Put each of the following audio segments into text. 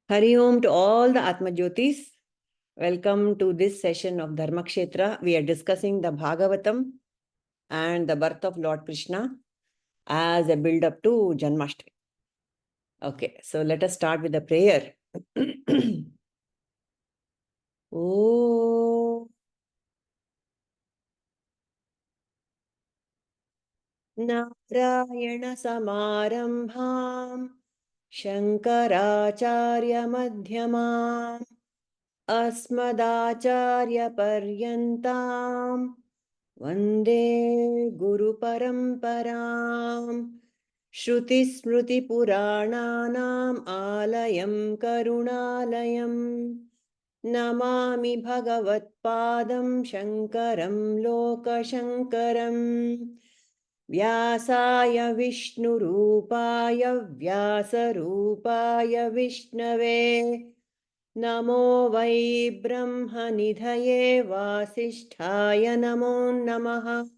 Hari Om to all the Atma Jyotis. Welcome to this session of Dharma Kshetra. We are discussing the Bhagavatam and the birth of Lord Krishna as a build-up to Janmashtami. Okay, so let us start with the prayer. Oh, Narayana Samarambham Shankaracharya Madhyamam Asmadacharya Paryantam Vande Guru Paramparam Shruti Smruti Purananam Alayam Karunalayam Namami Bhagavat Padam Shankaram Loka Shankaram Vyasaya Vishnu Rupaya Vyasa Rupaya Vishnave Namo Vai Brahma Nidhaye Vasisthaya Namo Namaha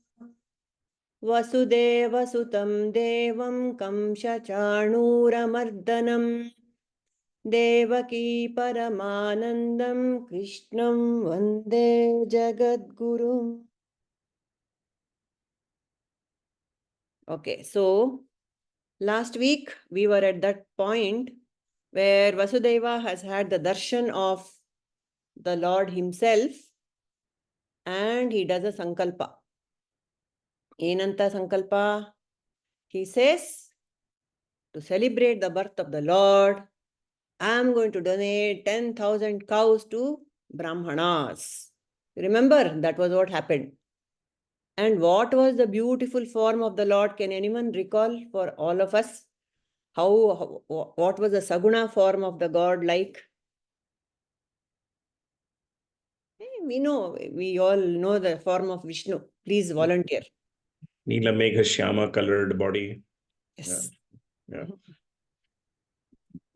Vasudeva Sutam Devam Kamsha Chanuramardanam Devaki Paramanandam Krishnam Vande Jagadguru. Okay, so last week we were at that point where Vasudeva has had the darshan of the Lord himself and he does a sankalpa. Enanta sankalpa? He says, to celebrate the birth of the Lord, I am going to donate 10,000 cows to Brahmanas. Remember, that was what happened. And what was the beautiful form of the Lord? Can anyone recall for all of us? What was the Saguna form of the God like? We all know the form of Vishnu. Please volunteer. Neela Megha Shyama colored body. Yes. Yeah.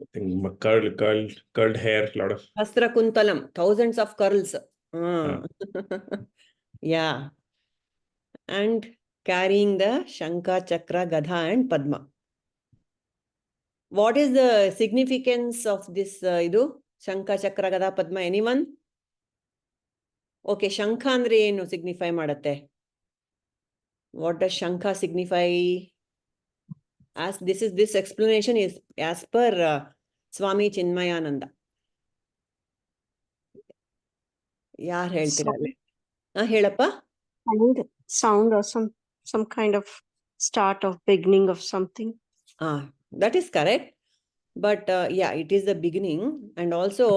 I think curled hair, a lot of. Hastra Kuntalam, thousands of curls. Yeah. And carrying the Shankha, Chakra, Gadha and Padma. What is the significance of this Shankha, Chakra, Gadha, Padma? Anyone? Okay, Shankha andre enu signify ಮಾಡುತ್ತೆ? What does Shankha signify? As this explanation is as per Swami Chinmayananda. ಯಾರು ಹೇಳ್ತೀರಲ್ಲ? ಹೇಳಪ್ಪ. Sound or some kind of start of beginning of something. That is correct. But yeah, it is the beginning. And also,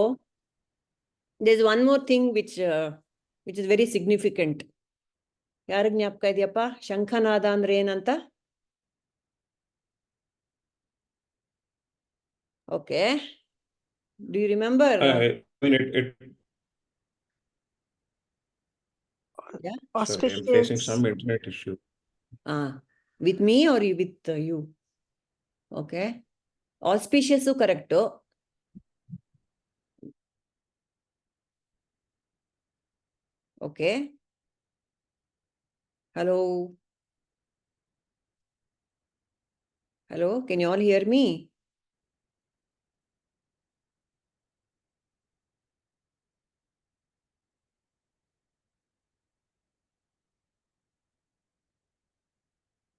there's one more thing which is very significant. ಯಾರಿಗೆ ಜ್ಞಾಪಕ ಇದೆಯಪ್ಪ? ಶಂಖನಾದ ಅಂದ್ರೆ ಏನಂತ? Okay. Do you remember? I mean, it Yeah. Sorry, I'm facing some internet issue. With me or with you? Okay. Auspicious correct. Okay. Hello. Hello. Can you all hear me?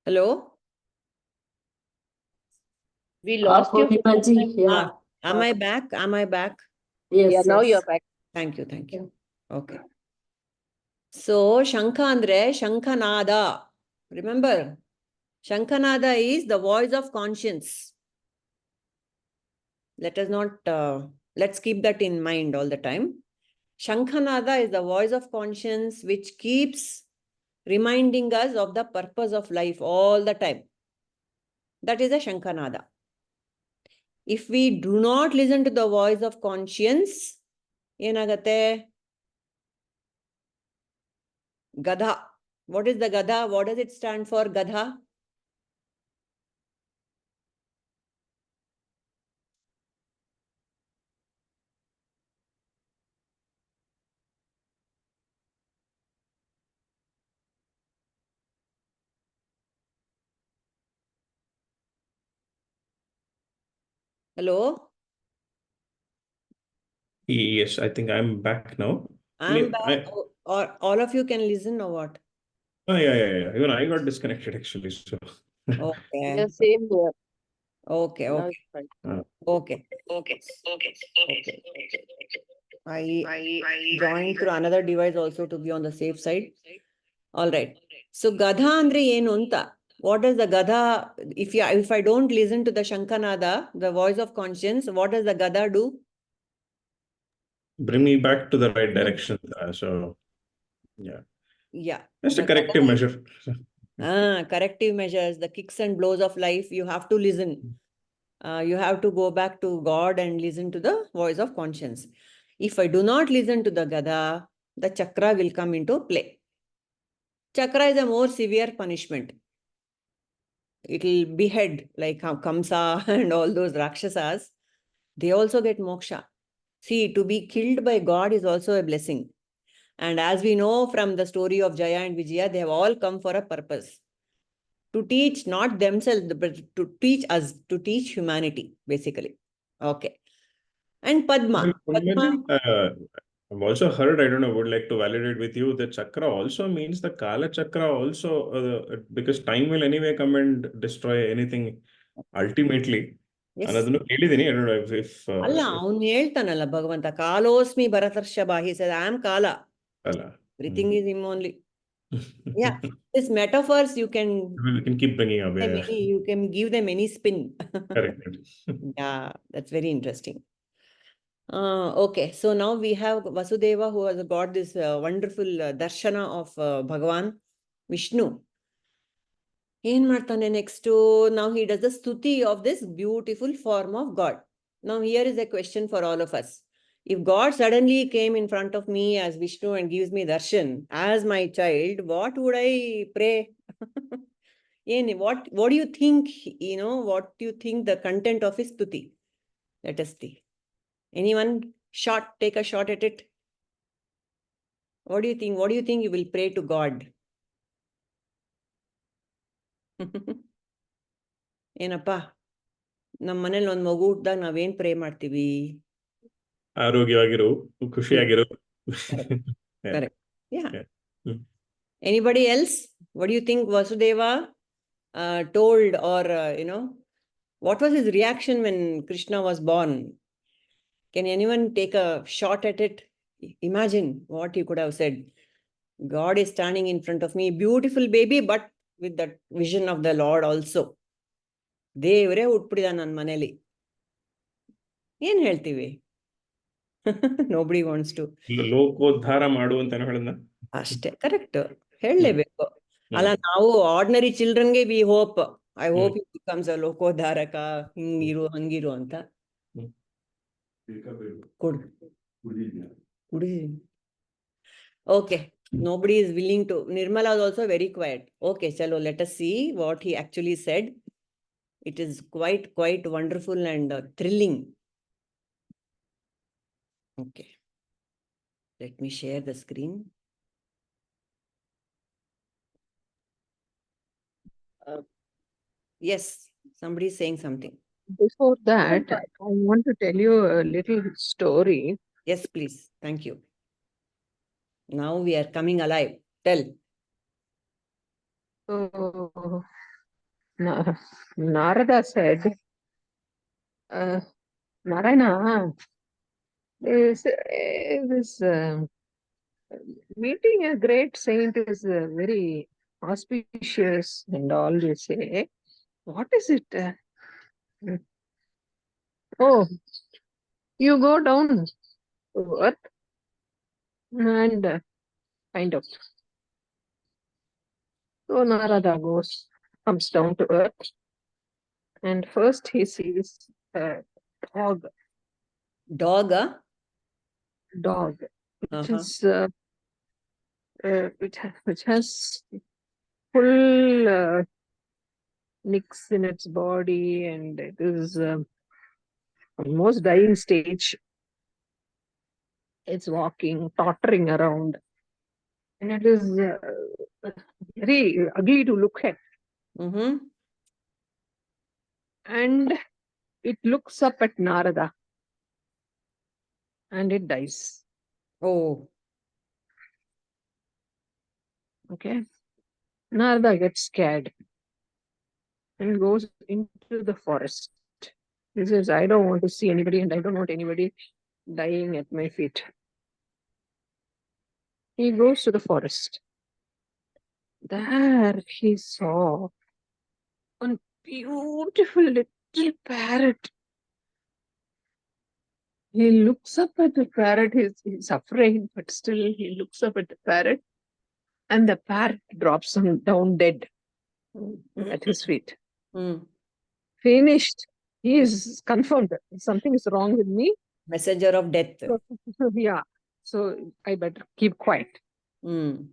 Hello. We lost you. Yeah. Am I back? Am I back? Yes, Yeah, now you're back. Thank you. Thank you. Okay. So, Shankha andre Shankhanada. Remember, Shankhanada is the voice of conscience. Let's keep that in mind all the time. Shankhanada is the voice of conscience which keeps reminding us of the purpose of life all the time. That is a Shankhanada. If we do not listen to the voice of conscience, ಏನಆಗತ್ತೆ? Gadha. What is the Gadha? What does it stand for, Gadha? Hello? Yes, I think I'm back now. I'm back. Or all of you can listen or what? Yeah. Even I got disconnected actually. So, Okay. Yeah, same here. Okay. Now Okay. it's fine. Okay. Okay. I joined through another device also to be on the safe side. All right. So Gadha andre enu anta? What does the Gadha, if I don't listen to the Shankanada, the voice of conscience, what does the Gadha do? bring me back to the right direction. So, yeah, Yeah. just a The corrective Gadha is, measure. corrective measures, the kicks and blows of life, you have to listen. You have to go back to God and listen to the voice of conscience. If I do not listen to the Gadha, the chakra will come into play. Chakra is a more severe punishment. It will behead, like how Kamsa and all those Rakshasas. They also get moksha. See, to be killed by God is also a blessing. And as we know from the story of Jaya and Vijaya, they have all come for a purpose. To teach not themselves, but to teach us, to teach humanity, basically. Okay. And Well, Padma. Maybe, I've also heard, I don't know, would like to validate with you, the chakra also means the Kala chakra also, because time will anyway come and destroy anything ultimately. Yes. Another ಕೇಳಿದ್ದೀನಿ, I don't know if ಅಲ್ಲ ಅವನು ಹೇಳ್ತಾನಲ್ಲ ಭಗವಂತ ಕಾಲೋಸ್ಮಿ ಭರತರ್ಷಭ, he said I am Kala. ಅಲ್ಲ. Everything is him only. Yeah, these metaphors you can We can keep bringing up. them Yeah, you can give them any spin. correct. Yeah, that's very interesting. Okay, so now we have Vasudeva who has got this wonderful darshana of Bhagavan Vishnu. ಏನ್ ಮಾಡ್ತಾನೆ next? Now he does the stuti of this beautiful form of God. Now here is a question for all of us. If God suddenly came in front of me as Vishnu and gives me darshan as my child, what would I pray? What do you think, what do you think the content of his stuti? Let us see. Anyone take a shot at it? What do you think? What do you think you will pray to God? ಏನಪ್ಪ, ನಮ್ಮ ಮನೇಲಿ ಒಂದು ಮಗು ಹುಟ್ಟಿದಾಗ ನಾವೇನ್ pray ಮಾಡ್ತೀವಿ? ಆರೋಗ್ಯವಾಗಿರು, ಖುಷಿಯಾಗಿರು. Correct. Yeah. Anybody else? What do you think Vasudeva told, or what was his reaction when Krishna was born? Can anyone take a shot at it? Imagine what he could have said. God is standing in front of me, beautiful baby, but with that vision of the Lord also. ದೇವರೇ ಹುಟ್ಬಿಡಿದ ನನ್ನ ಮನೇಲಿ. ಏನ್ ಹೇಳ್ತೀವಿ? Nobody wants to. ಲೋಕೋದ್ಧಾರ ಮಾಡು ಅಂತಾನು ಹೇಳಿದ್ನ. ಅಷ್ಟೇ, correct, ಹೇಳಲೇಬೇಕು. ಅಲ್ಲ, ನಾವು ಆರ್ಡಿನರಿ ಚಿಲ್ಡ್ರನ್ಗೆ we hope, I hope it becomes a ಲೋಕೋದ್ಧಾರಕ, ಹಿಂಗಿರು ಹಂಗಿರು ಅಂತ. Okay, nobody is willing to. Nirmala is also very quiet. Okay, chalo, let us see what he actually said. It is quite wonderful and thrilling. Okay, let me share the screen. Yes, somebody is saying something. Before that, I want to tell you a little story. Yes, please. Thank you. Now we are coming alive. Tell. So, Narada said, Narayana, this meeting a great saint is very auspicious and all, you say. What is it? Oh, you go down to earth and find out. So Narada comes down to earth, and first he sees a dog. Dog, Dog, which is which has full nicks in its body, and it is almost dying stage. It's walking, tottering around, and it is very ugly to look at. And it looks up at Narada. and it dies. Oh. Okay. Narada gets scared and goes into the forest. He says, I don't want to see anybody and I don't want anybody dying at my feet. He goes to the forest. There he saw one beautiful little parrot. He looks up at the parrot. He's afraid, but still he looks up at the parrot. And the parrot drops him down dead at his feet. Mm. Finished. He is confirmed. Something is wrong with me. Messenger of death. Yeah. So I better keep quiet. Mm.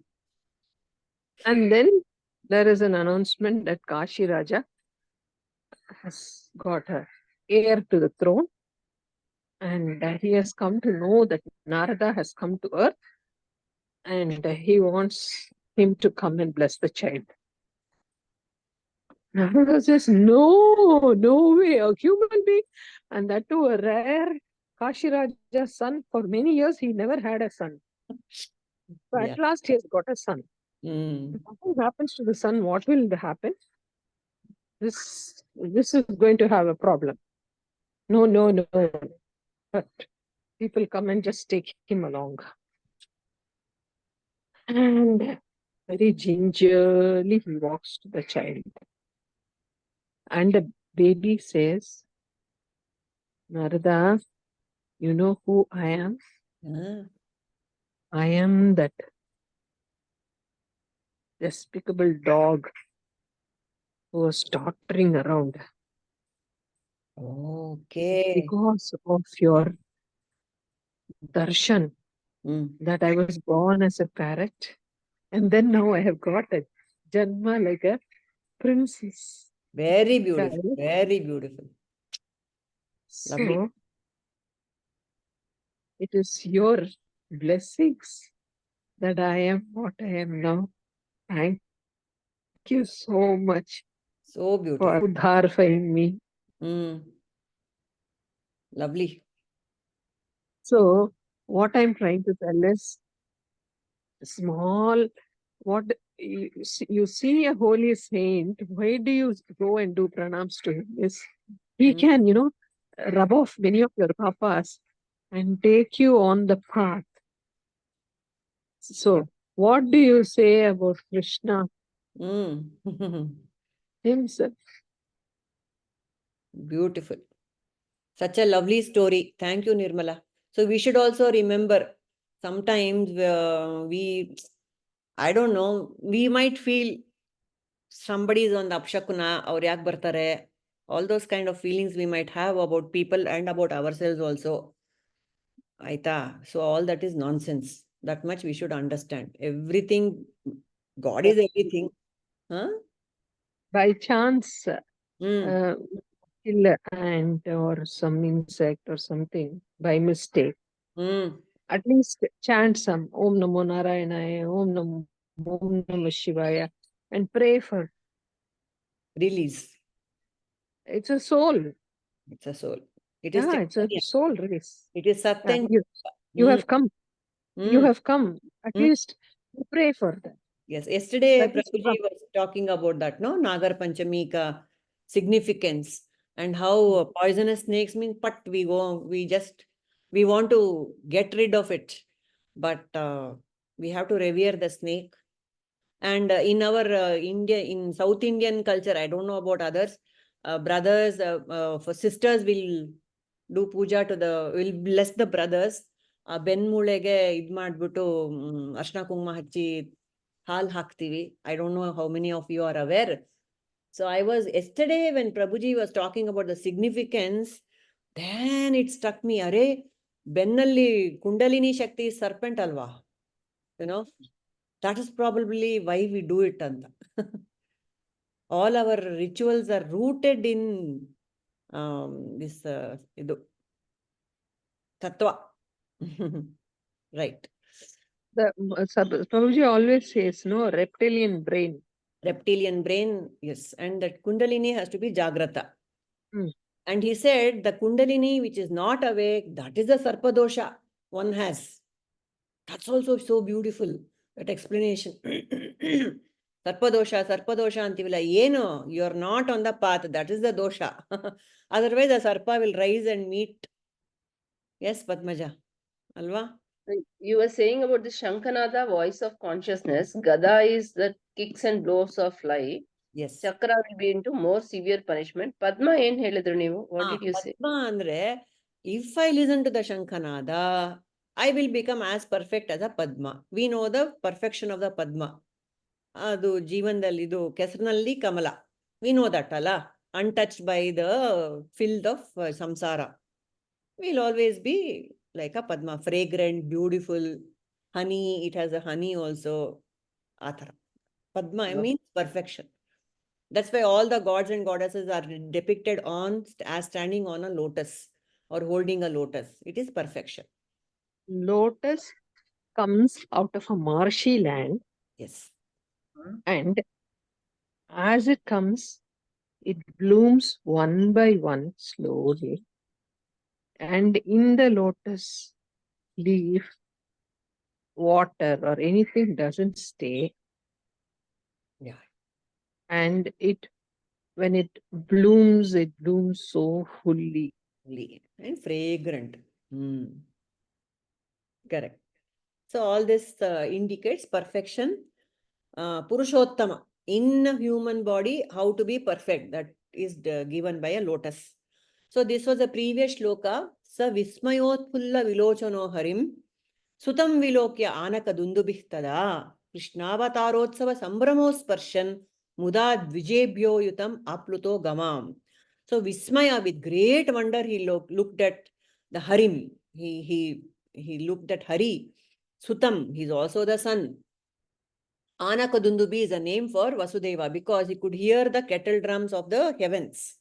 And then there is an announcement that Kashi Raja has got an heir to the throne. And he has come to know that Narada has come to earth. And he wants him to come and bless the child. Narada says, no way, a human being. And that too, a rare Kashi Raja's son. For many years, he never had a son. So Yeah. at last, he has got a son. Mm. If nothing happens to the son, what will happen? This is going to have a problem. No. But people come and just take him along. And very gingerly, he walks to the child. And the baby says, Narada, you know who I am? Ah. I am that despicable dog who was tottering around. Okay. Because of your darshan, Mm. that I was born as a parrot. And then now I have got a Janma like a princess. Very beautiful. Child. Very beautiful. Lovely. So, it is your blessings that I am what I am now. Thank you so much So beautiful. for udharfying me. Mm. Lovely. So, what I'm trying to tell is small, what you see a holy saint, why do you go and do pranams to him? Is he Mm. can, rub off many of your papas and take you on the path. So, what do you say about Krishna Mm. himself? Beautiful. Such a lovely story. Thank you, Nirmala. So we should also remember sometimes I don't know, we might feel somebody is on the apshakuna or yak bartare. All those kind of feelings we might have about people and about ourselves also. Aita. So all that is nonsense. That much we should understand. Everything, God is everything. Huh? By chance, Mm. kill an ant or some insect or something by mistake. Mm. At least chant some Om Namo Narayanaya, Om Namo Shivaya, and pray for. Release. It's a soul. It's a soul. It is Yeah, it's a Chaitanya. soul race. It is Satya. You have come. You Mm. have come. At Mm. least you pray for that. Yes, yesterday That is Prabhuji was talking about that, no? Nagar Panchami ka significance and how poisonous snakes mean, but we want to get rid of it. But we have to revere the snake. And in our in South Indian culture, I don't know about others, brothers, for sisters will do puja will bless the brothers. ಬೆನ್ಮೂಳೆಗೆ ಇದ್ ಮಾಡ್ಬಿಟ್ಟು ಅರ್ಶನ ಕುಂಕುಮ ಹಚ್ಚಿ ಹಾಲ್ ಹಾಕ್ತಿವಿ. I don't know how many of you are aware. So I was yesterday when Prabhuji was talking about the significance, then it struck me, ಅರೆ ಬೆನ್ನಲ್ಲಿ ಕುಂಡಲಿನಿ ಶಕ್ತಿ serpent ಅಲ್ವಾ? That is probably why we do it, Anta. All our rituals are rooted in this tattva. Right. Prabhuji always says, no, reptilian brain. Reptilian brain, yes. And that kundalini has to be jagrata. Mm. And he said the kundalini which is not awake, that is the sarpadosha. one has. That's also so beautiful, that explanation. Sarpadosha antivila. Yeno, you're not on the path. That is the dosha. Otherwise, the sarpa will rise and meet. Yes, Padmaja. Alva? You were saying about the Shankanada voice of consciousness. Gada is the kicks and blows of life. Yes. Chakra will be into more severe punishment. Padma ಏನ್ ಹೇಳಿದ್ರು ನೀವು? What did you say? Padma andre, if I listen to the Shankanada, I will become as perfect as a Padma. We know the perfection of the Padma. Adu ಜೀವನದಲ್ಲಿ ಇದು ಕೆಸರಿನಲ್ಲಿ ಕಮಲ. We know that, ಅಲ್ಲ? Untouched by the filth of samsara. We'll always be like a Padma, fragrant, beautiful, honey. It has a honey also. Athara. Padma means perfection. That's why all the gods and goddesses are depicted as standing on a lotus or holding a lotus. It is perfection. Lotus comes out of a marshy land, Yes. and as it comes, it blooms one by one slowly. And in the lotus leaf, water or anything doesn't stay. Yeah. And when it blooms so fully. And fragrant. Correct. So all this indicates perfection. Purushottama. In a human body, how to be perfect. That is given by a lotus. So this was a previous shloka. Sa vismayotpulla vilochano harim. Sutam vilokya anaka dundubihtada. Krishnāvatarotsava sambramosparshan. Muda dvijebhyo yutam apluto gamam. So Vismaya, with great wonder, he looked at the harim. He looked at Hari. Sutam, he's also the sun. Anakadundubi is a name for Vasudeva because he could hear the kettle drums of the heavens.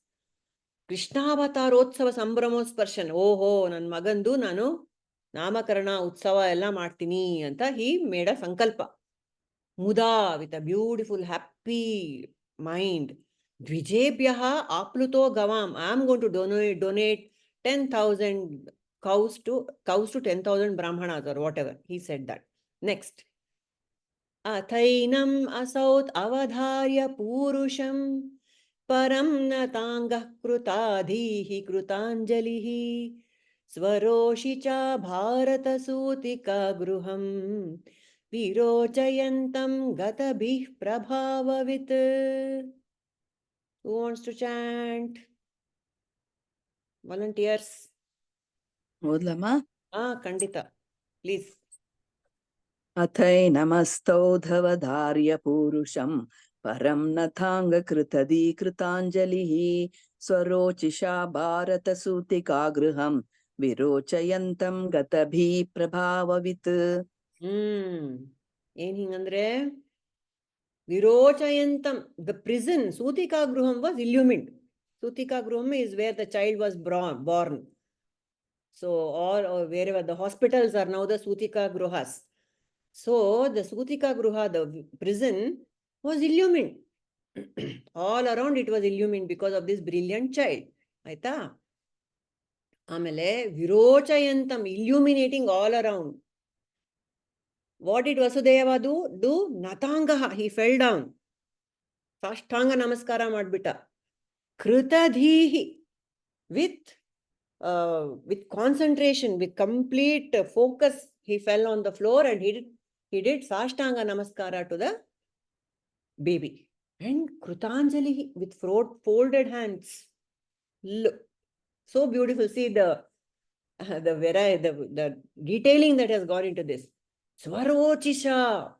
Krishnāvatarotsava sambramosparshan. Oho, nan magandu nanu namakarana utsava ella martini anta he made a sankalpa. Muda, with a beautiful, happy mind. Dvijebhyaha apluto gavam. I am going to donate 10,000 cows to 10,000 brahmanas or whatever. He said that. Next. Athainam asaut avadharya purusham param natangah krutadhihi krutanjalihi swaroshicha bharata sutika gruham virochayantam gatabih prabhavavit. Who wants to chant? Volunteers? Modlama? Kandita. Please. अथैनमस्तौधवधार्य पूरुषं परं नथाङ्गकृतदीकृताञ्जलिः स्वरोचिषा भारतसूतिकागृहं विरोचयन्तं गतभिः प्रभाववित्. ಏನ್ ಹಿಂಗಂದ್ರೆ ವಿರೋಚಯಂತಂ, the prison, Sutika Gruham was illumined. Sutika Gruham is where the child was born. So, or wherever the hospitals are now the Sutika Gruhas. So, the Sutika Gruha, the prison, was illumined. All around it was illumined because of this brilliant child. Aita? Amele, virochayantam, illuminating all around. What did Vasudeva do? Natangaha, he fell down. Sashtanga namaskara madbita. Krutadhihi, with concentration, with complete focus, he fell on the floor and he did Sashtanga namaskara to the baby. And Krutanjali, with folded hands. Look, so beautiful. See the detailing that has gone into this. Swarochisha,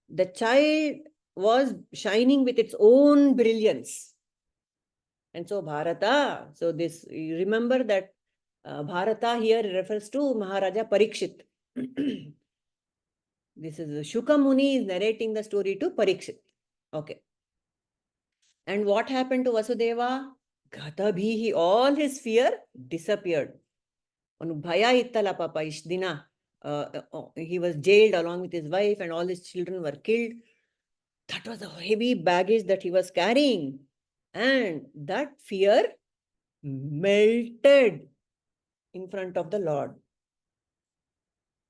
the child was shining with its own brilliance. And so Bharata, so this, you remember that Bharata here refers to Maharaja Parikshit. This is Shuka Muni is narrating the story to Parikshit. Okay. And what happened to Vasudeva? Gatabhihi, all his fear disappeared. Bhaya ittala papa ishdina. He was jailed along with his wife and all his children were killed. That was a heavy baggage that he was carrying. And that fear melted in front of the Lord.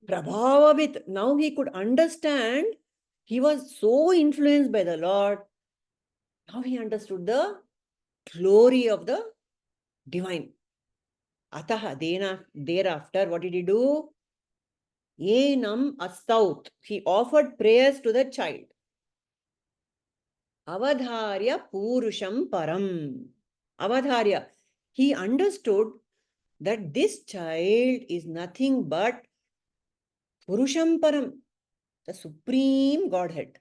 Prabhavavit. Now he could understand. He was so influenced by the Lord. Now he understood the glory of the divine. Ataha, thereafter, what did he do? Enam astaut. He offered prayers to the child. Avadharya purusham param. Avadharya. He understood that this child is nothing but purusham param, the supreme Godhead.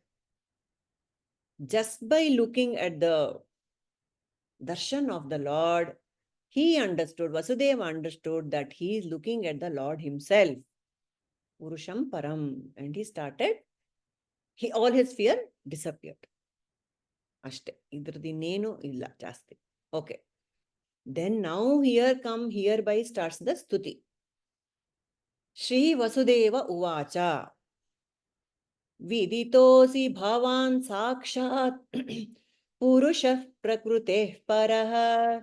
Just by looking at the darshan of the Lord, he understood, Vasudeva understood that he is looking at the Lord himself. Purusham param. And he started, all his fear disappeared. Ashte. Idradi nenu illa jasti. Okay. Then now hereby starts the stuti. Shri Vasudeva uvacha. Viditosi bhavan sakshat purushah prakruteh parah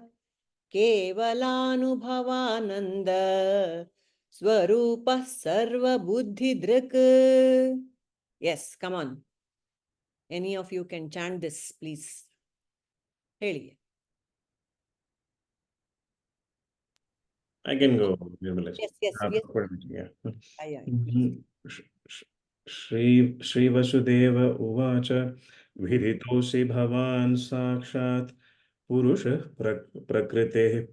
kevalanubhavananda swarupah sarva buddhi drik. Yes, come on. Any of you can chant this, please. Heli. I can go, Nirmala. Yes, yes, yes. Yeah. Aye. Shri Vasudeva Uvacha Viditosi Bhavan Sakshat Purusha Prakrite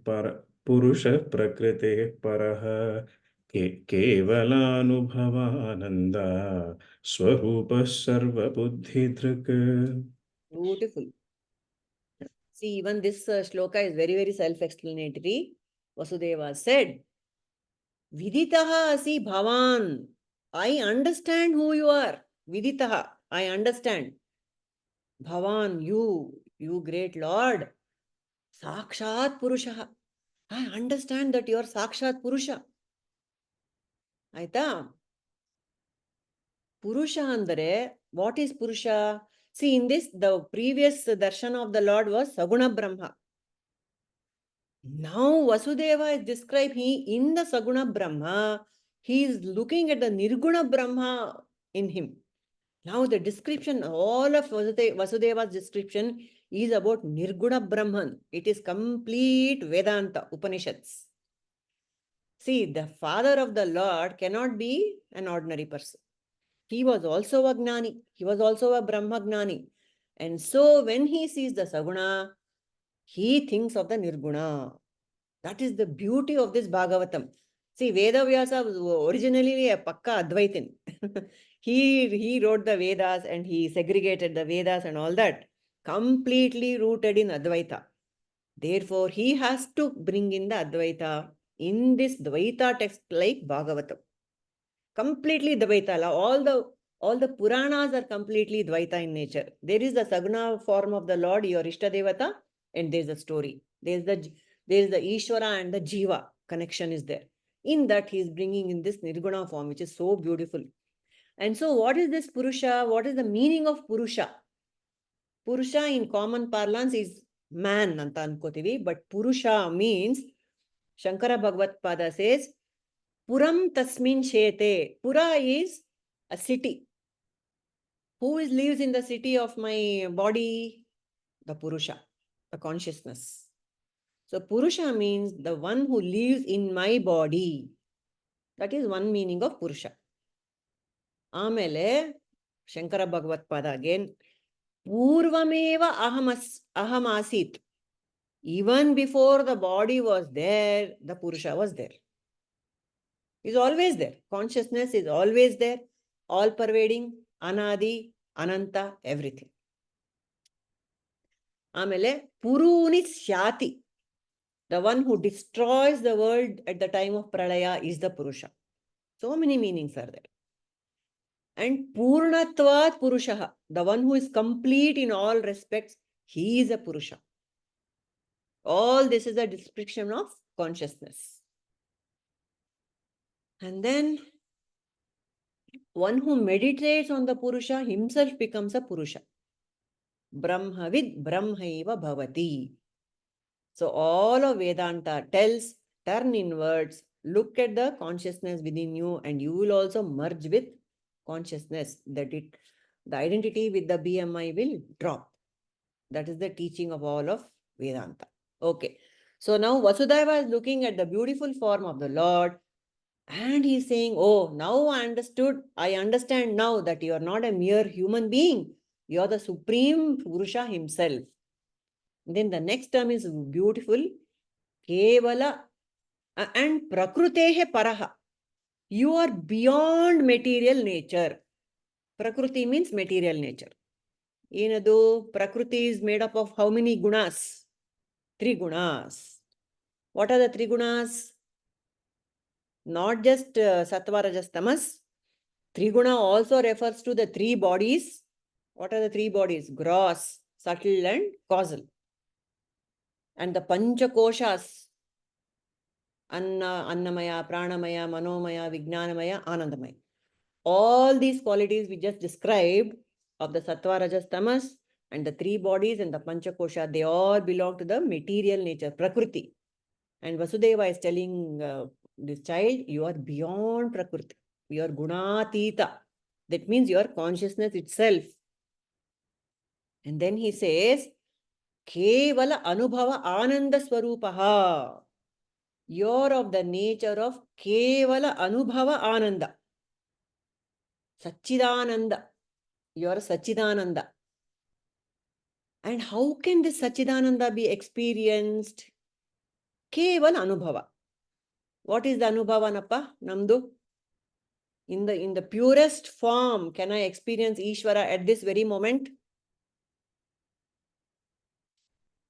Paraha Kevalanubhavananda Swarupa Sarva Buddhi Drik. Beautiful. See, even this shloka is very, very self-explanatory. Vasudeva said, Viditaha asi bhavan. I understand who you are. Viditaha, I understand. Bhavan, you great Lord. Sakshat Purusha. I understand that you are Sakshat Purusha. Aita? Purusha andre, what is Purusha? See, in this, the previous darshan of the Lord was Saguna Brahma. Now Vasudeva is described in the Saguna Brahma. He is looking at the Nirguna Brahma in him. Now the description, all of Vasudeva's description is about Nirguna Brahman. It is complete Vedanta, Upanishads. See, the father of the Lord cannot be an ordinary person. He was also a Gnani. He was also a Brahma Gnani. And so when he sees the Saguna, he thinks of the Nirguna. That is the beauty of this Bhagavatam. See, Veda Vyasa was originally a Pakka Advaitin. He wrote the Vedas and he segregated the Vedas and all that. Completely rooted in Advaita. Therefore, he has to bring in the Advaita in this Dvaita text like Bhagavatam. Completely Dvaita. All the Puranas are completely Dvaita in nature. There is the Saguna form of the Lord, your Ishtadevata, and there is a story. There is the Ishvara and the Jiva connection is there. In that, he is bringing in this Nirguna form, which is so beautiful. And so, what is this Purusha? What is the meaning of Purusha? Purusha in common parlance is man, anta ankotivi, but Purusha means, Shankara Bhagavat Pada says, Puram tasmin shete. Pura is a city. Who lives in the city of my body? The Purusha, the consciousness. So Purusha means the one who lives in my body. That is one meaning of Purusha. Amele, Shankara Bhagavat Pada again, Purvameva aham asit. Even before the body was there, the Purusha was there. Is always there. Consciousness is always there, all pervading, anadi, ananta, everything. Amele, Puruni Syati. The one who destroys the world at the time of Pralaya is the Purusha. So many meanings are there. And Purnatvat Purushaha, the one who is complete in all respects, he is a Purusha. All this is a description of consciousness. And then one who meditates on the Purusha himself becomes a Purusha. Brahmavid Brahmaiva Bhavati. So all of Vedanta tells, turn inwards, look at the consciousness within you and you will also merge with consciousness. The identity with the BMI will drop. That is the teaching of all of Vedanta. Okay. So now Vasudeva is looking at the beautiful form of the Lord and he is saying, oh, now I understand now that you are not a mere human being. You are the Supreme Purusha himself. Then the next term is beautiful. Kevala and Prakrutehe Paraha. You are beyond material nature. Prakriti means material nature. Yenadu, Prakriti is made up of how many gunas? 3 gunas. What are the 3 gunas? Not just Sattva, Rajas, Tamas. 3 guna also refers to the 3 bodies. What are the 3 bodies? Gross, subtle and causal. And the Pancha Koshas. Annamaya, Pranamaya, Manomaya, Vijnanamaya, Anandamaya. All these qualities we just described of the Sattva, Rajas, Tamas and the 3 bodies and the Pancha Kosha, they all belong to the material nature, Prakriti. And Vasudeva is telling this child, you are beyond Prakriti. You are Gunatita. That means your consciousness itself. And then he says, Kevala Anubhava Ananda Swarupaha. You're of the nature of Kevala Anubhava Ananda. Sachidananda. You are Sachidananda. And how can this Sachidananda be experienced? Keval Anubhava. What is the Anubhava, Nappa? Namdu? In the purest form, can I experience Ishvara at this very moment?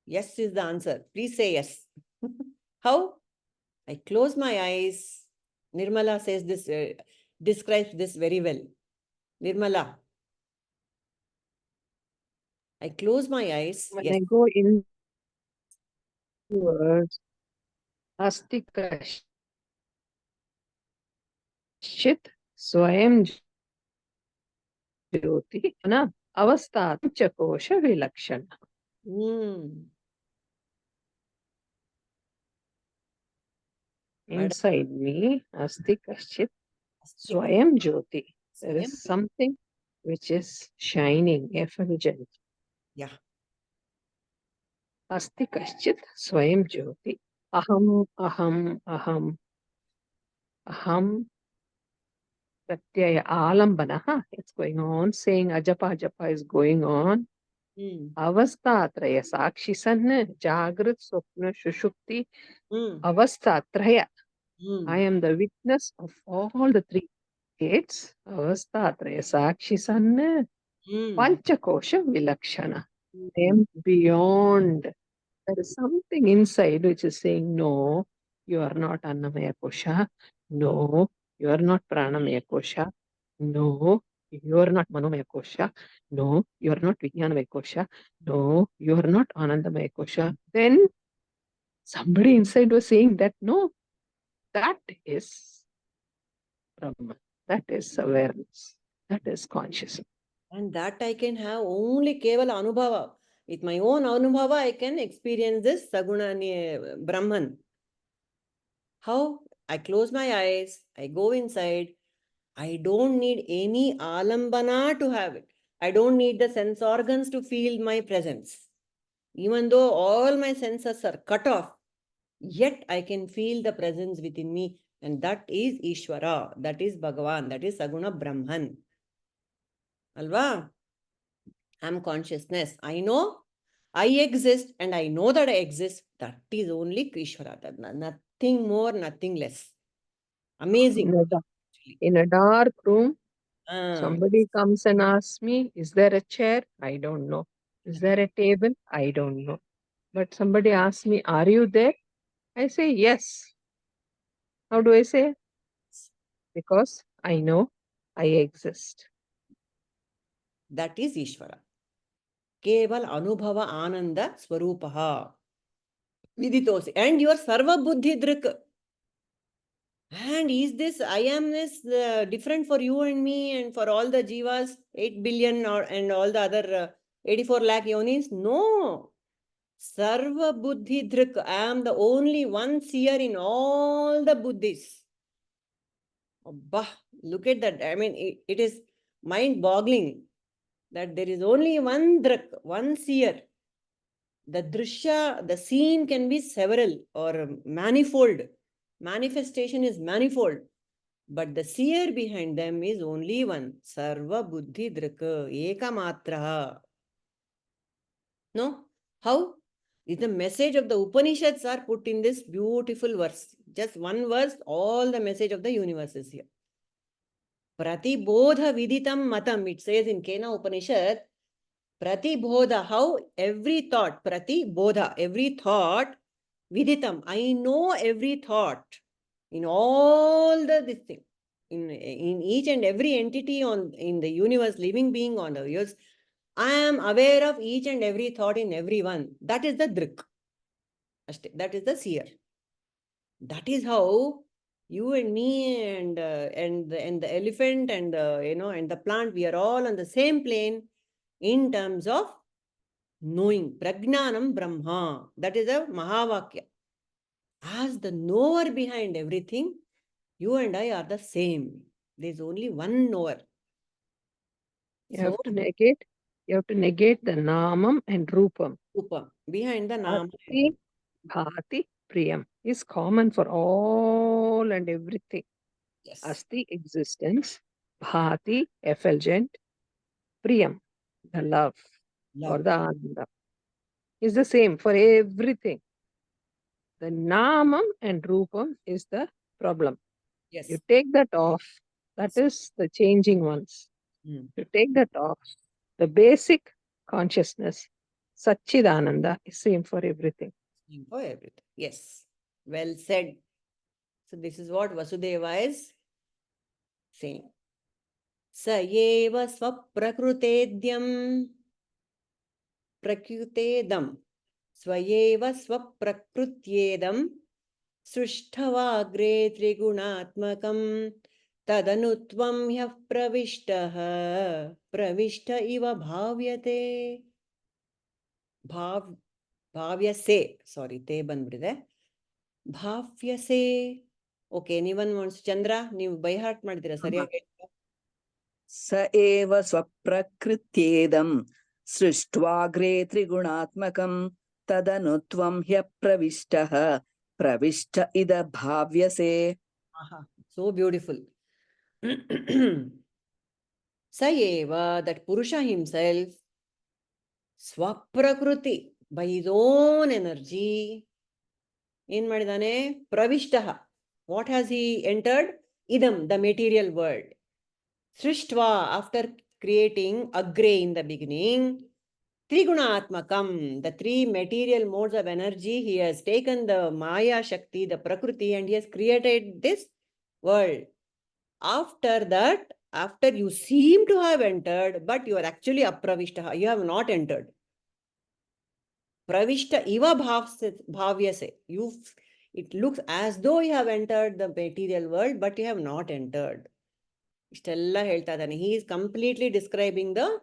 Yes is the answer. Please say yes. How? I close my eyes. Nirmala says this, describes this very well. Nirmala. I close my eyes. When Yes. I go inwards, Asti Kashit Swayam Jyoti na Avastha Chakosha Vilakshana. Inside me, Asti Kashit Swayam Jyoti. There is something which is shining, effulgent. Yeah. Asti Kashit Swayam Jyoti. Aham, aham, aham. Aham. Pratyaya alambana. It's going on, saying ajapa is going on. Avasthatraya sakshi sanna jagrat swapna shushukti. Avasthatraya. I am the witness of all the 3 states. Avasthatraya sakshi sanna panchakosha vilakshana. I am beyond. There is something inside which is saying, no, you are not Annamaya Kosha. No, you are not Pranamaya Kosha. No, you are not Manomaya Kosha. No, you are not Vijnanamaya Kosha. No, you are not Anandamaya Kosha. Then somebody inside was saying that, no, that is Brahman. That is awareness. That is consciousness. And that I can have only Kevala Anubhava. With my own Anubhava, I can experience this Saguna Brahman. How? I close my eyes, I go inside. I don't need any alambana to have it. I don't need the sense organs to feel my presence. Even though all my senses are cut off, yet I can feel the presence within me. And that is Ishvara, that is Bhagavan, that is Saguna Brahman. Alva? I'm consciousness. I know I exist and I know that I exist. That is only Krishna. Nothing more, nothing less. Amazing. In a dark room, somebody comes and asks me, is there a chair? I don't know. Is there a table? I don't know. But somebody asks me, are you there? I say, yes. How do I say? Because I know I exist. That is Ishvara. Keval Anubhava Ananda Swarupaha. Viditosi. And your Sarva Buddhi Drik. And is this I amness different for you and me and for all the jivas, 8 billion and all the other 84 lakh yonis? No. Sarva buddhi drik. I am the only one seer in all the buddhis. Bah, look at that. I mean, it is mind-boggling that there is only one drak, one seer. The drishya, the scene can be several or manifold. Manifestation is manifold. But the seer behind them is only one. Sarva buddhi drika eka matraha. No? How? The message of the Upanishads are put in this beautiful verse. Just one verse, all the message of the universe is here. Pratibodha viditam matam. It says in Kena Upanishad, Pratibodha, how every thought, Pratibodha, every thought, viditam, I know every thought in all this thing. In each and every entity in the universe, living being on the earth, I am aware of each and every thought in everyone. That is the drik. That is the seer. That is how you and me and the elephant and and the plant, we are all on the same plane in terms of knowing. Pragnanam Brahma. That is a Mahavakya. As the knower behind everything, you and I are the same. There is only one knower. You have to negate the namam and rupam. Upam. Behind the nama. Asti, bhati, priyam is common for all and everything. Yes. Asti, existence. Bhati, effulgent. Priyam, the love or the ananda, is the same for everything. The namam and rupam is the problem. Yes. You take that off, that is the changing ones. You take that off, the basic consciousness, Satchidananda, is same for everything. Same for everything. Yes. Well said. So this is what Vasudeva is saying. Sa yeva swaprakrutedhyam prakrutedam swayeva swaprakrutedam srishthavagre trigunatmakam tadanutvam hyah pravishta iva bhavyate. Bhavyase. Sorry, te bandbide. Bhavyase. Okay, anyone wants? Chandra, ನೀವು by heart ಮಾಡಿದಿರಾ ಸರಿಯಾಗಿ? स एव स्वप्रकृत्येदं सृष्ट्वाग्रे त्रिगुणात्मकं तदनु त्वं ह्यप्रविष्टः प्रविष्ट इद भाव्यसे. So beautiful. Sayeva, that Purusha himself, Swaprakriti, by his own energy, in Madidane, Pravishtaha. What has he entered? Idam, the material world. Srishtva, after creating Agre in the beginning, Trigunatmakam, the three material modes of energy, he has taken the Maya Shakti, the Prakriti, and he has created this world. After that, after you seem to have entered, but you are actually apravishta, you have not entered. Pravishta iva bhavyase. It looks as though you have entered the material world, but you have not entered. Istella helta idane. He is completely describing the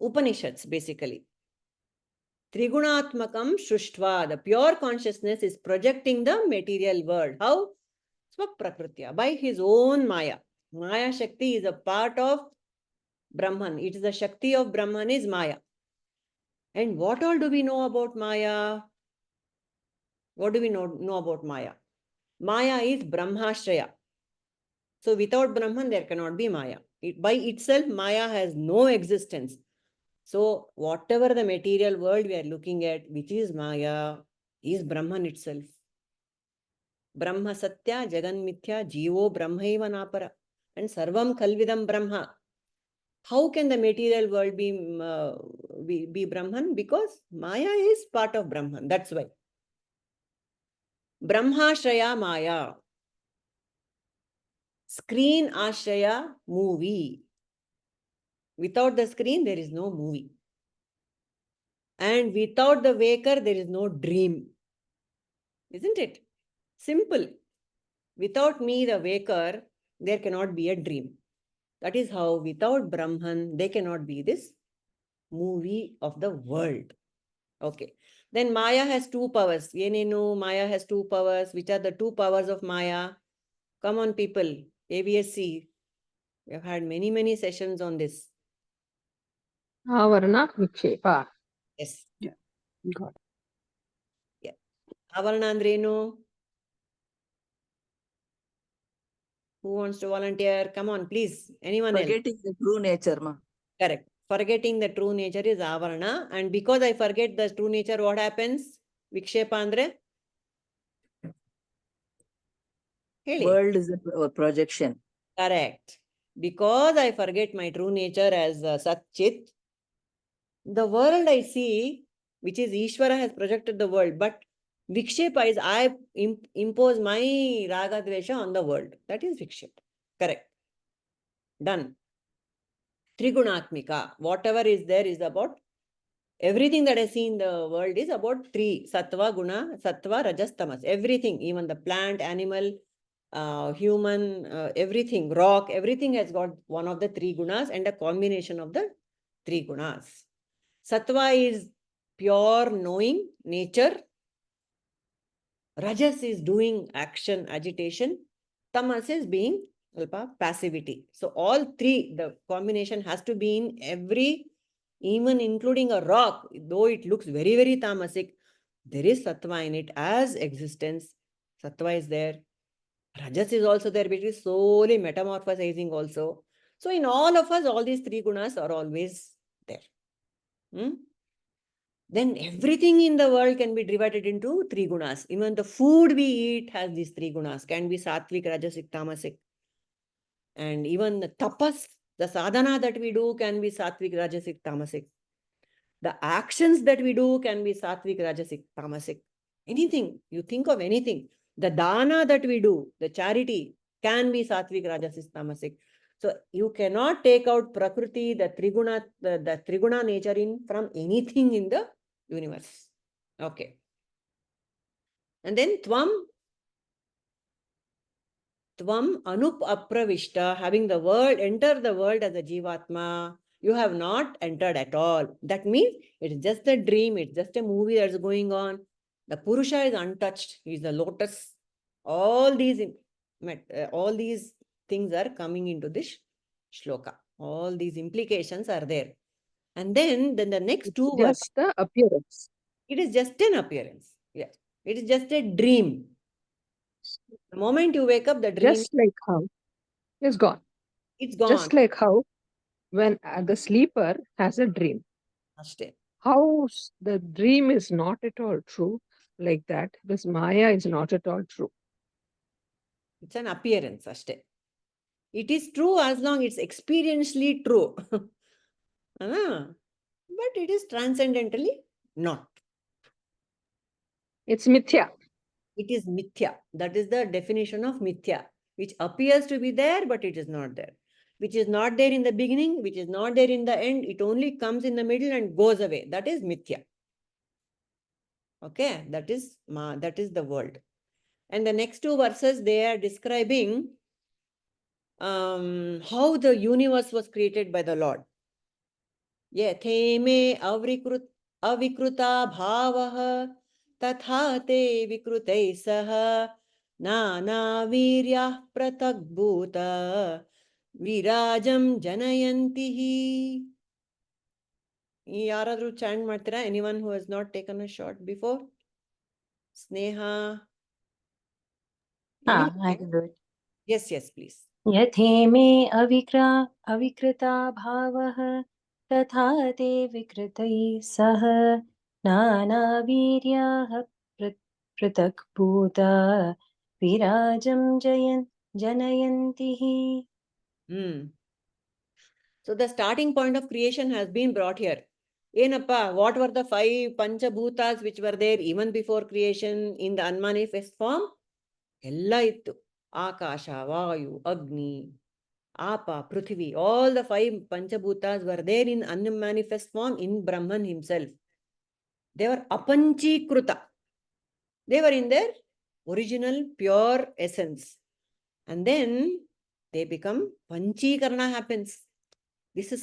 Upanishads, basically. Trigunatmakam Shushtva, the pure consciousness is projecting the material world. How? Swaprakritya, by his own Maya. Maya Shakti is a part of Brahman. It is the Shakti of Brahman is Maya. And what all do we know about Maya? What do we know about Maya? Maya is Brahmashraya. So without Brahman, there cannot be Maya. By itself, Maya has no existence. So whatever the material world we are looking at, which is Maya, is Brahman itself. Brahma Satya, Jagan Mithya, Jivo Brahmaiva Napara, and Sarvam Kalvidam Brahma. How can the material world be Brahman? Because Maya is part of Brahman. That's why. Brahmashraya Maya. Screen Ashraya movie. Without the screen, there is no movie. And without the waker, there is no dream. Isn't it? Simple. Without me, the waker, there cannot be a dream. That is how without Brahman, there cannot be this movie of the world. Okay. Then Maya has two powers. Yenenu, Maya has two powers. Which are the two powers of Maya? Come on, people. ABSC. We have had many sessions on this. Avarana Vikshepa. Yes. Got it. Yeah. Avarana Andrenu. Who wants to volunteer? Come on, please. Anyone else? Forgetting the true nature, ma. Correct. Forgetting the true nature is Avarana. And because I forget the true nature, what happens? Vikshepa andre? Heli. World is a projection. Correct. Because I forget my true nature as Sat Chit, the world I see, which is Ishvara has projected the world, but Vikshepa is I impose my Raga Dvesha on the world. That is Vikshepa. Correct. Done. Trigunatmika. Whatever is there is about everything that I see in the world is about three: Sattva, Guna, Sattva, Rajas, Tamas. Everything, even the plant, animal, human, everything, rock, everything has got one of the three gunas and a combination of the three gunas. Sattva is pure knowing, nature. Rajas is doing action, agitation. Tamas is being passivity. So all three, the combination has to be in every, even including a rock, though it looks very tamasic, there is sattva in it as existence. Sattva is there. Rajas is also there, but it is solely metamorphosizing also. So in all of us, all these three gunas are always there. Then everything in the world can be divided into three gunas. Even the food we eat has these three gunas, can be sattvic, rajasic, tamasic. And even the tapas, the sadhana that we do can be sattvic, rajasic, tamasic. The actions that we do can be sattvic, rajasic, tamasic. Anything, you think of anything. The dana that we do, the charity, can be sattvic, rajasic, tamasic. So you cannot take out prakriti, the triguna nature in from anything in the universe. Okay. And then tvam anup apravishta, having the world, enter the world as a jivatma, you have not entered at all. That means it is just a dream, it's just a movie that's going on. The Purusha is untouched, he is the lotus. All these things are coming into this shloka. All these implications are there. And then the next two words. Just the appearance. It is just an appearance. Yes. It is just a dream. The moment you wake up, the dream, Just like how it's gone. it's gone. Just like how when the sleeper has a dream. Ashte. How the dream is not at all true, like that, this Maya is not at all true. It's an appearance, Ashte. It is true as long it's experientially true. But it is transcendentally not. It's mithya. It is mithya. That is the definition of mithya, which appears to be there, but it is not there. Which is not there in the beginning, which is not there in the end. It only comes in the middle and goes away. That is mithya. Okay, that is the world. And the next two verses, they are describing how the universe was created by the Lord. Yatheme avikruta bhavaha tatha te vikrutai saha nana virya pratak bhuta virajam janayantihi. ಯಾರಾದ್ರೂ chant ಮಾಡ್ತೀರಾ? Anyone who has not taken a shot before? Sneha? I can do it. Yes, please. यथेमे अविकृता भावः तथा ते विकृतैः सह नानावीर्याः पृथक् भूता विराजं जनयन्तिः. So the starting point of creation has been brought here. Enappa, what were the 5 Panchabhutas which were there even before creation in the unmanifest form? Ella ittu. Akasha, Vayu, Agni, Apa, Prithvi. All the 5 Panchabhutas were there in unmanifest form in Brahman himself. They were apanchikruta. They were in their original pure essence. And then they become panchikarana happens.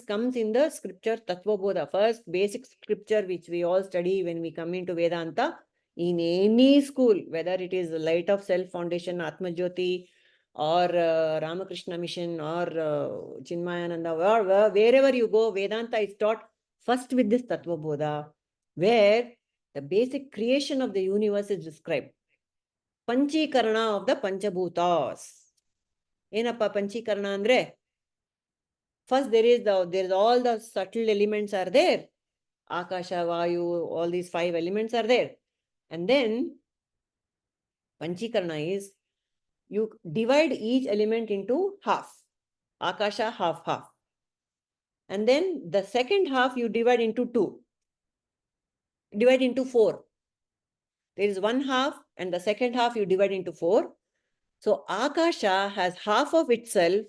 comes in the scripture Tattva Bodha, first basic scripture which we all study when we come into Vedanta in any school, whether it is the Light of Self Foundation, Atma Jyoti, or Ramakrishna Mission, or Chinmayananda, or wherever you go, Vedanta is taught first with this Tattva Bodha, where the basic creation of the universe is described. Panchikarana of the Panchabhutas. Enappa Panchikarana andre? First, there is all the subtle elements are there. Akasha, Vayu, all these 5 elements are there. And then, Panchikarana is, you divide each element into half. Akasha, half. And then, the second half you divide into 2. Divide into 4. There is 1 half, and the second half you divide into 4. So, Akasha has half of itself,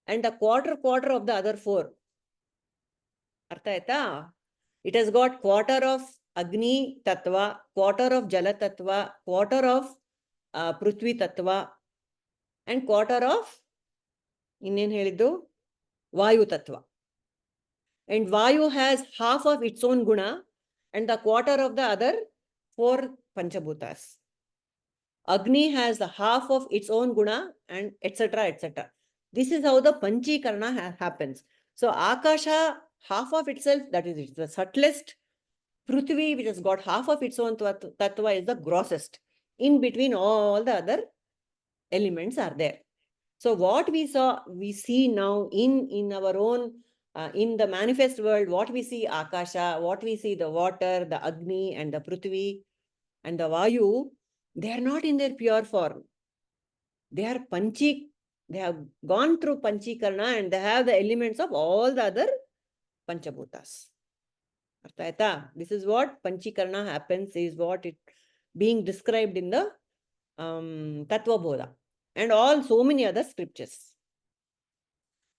and a quarter of the other 4. Artha aita? It has got quarter of Agni Tattva, quarter of Jala Tattva, quarter of Prithvi Tattva, and quarter of Innen heliddu Vayu Tattva. And Vayu has half of its own guna and the quarter of the other 4 Panchabhutas. Agni has the half of its own guna and etc. etc. This is how the Panchikarana happens. So Akasha, half of itself, that is the subtlest. Prithvi, which has got half of its own tattva, is the grossest. In between, all the other elements are there. So what we see now in our own, in the manifest world, what we see Akasha, what we see the water, the Agni and the Prithvi and the Vayu, they are not in their pure form. They are they have gone through Panchikarana and they have the elements of all the other Panchabhutas. This is what Panchikarana happens, is what it being described in the Tattva Bodha and so many other scriptures.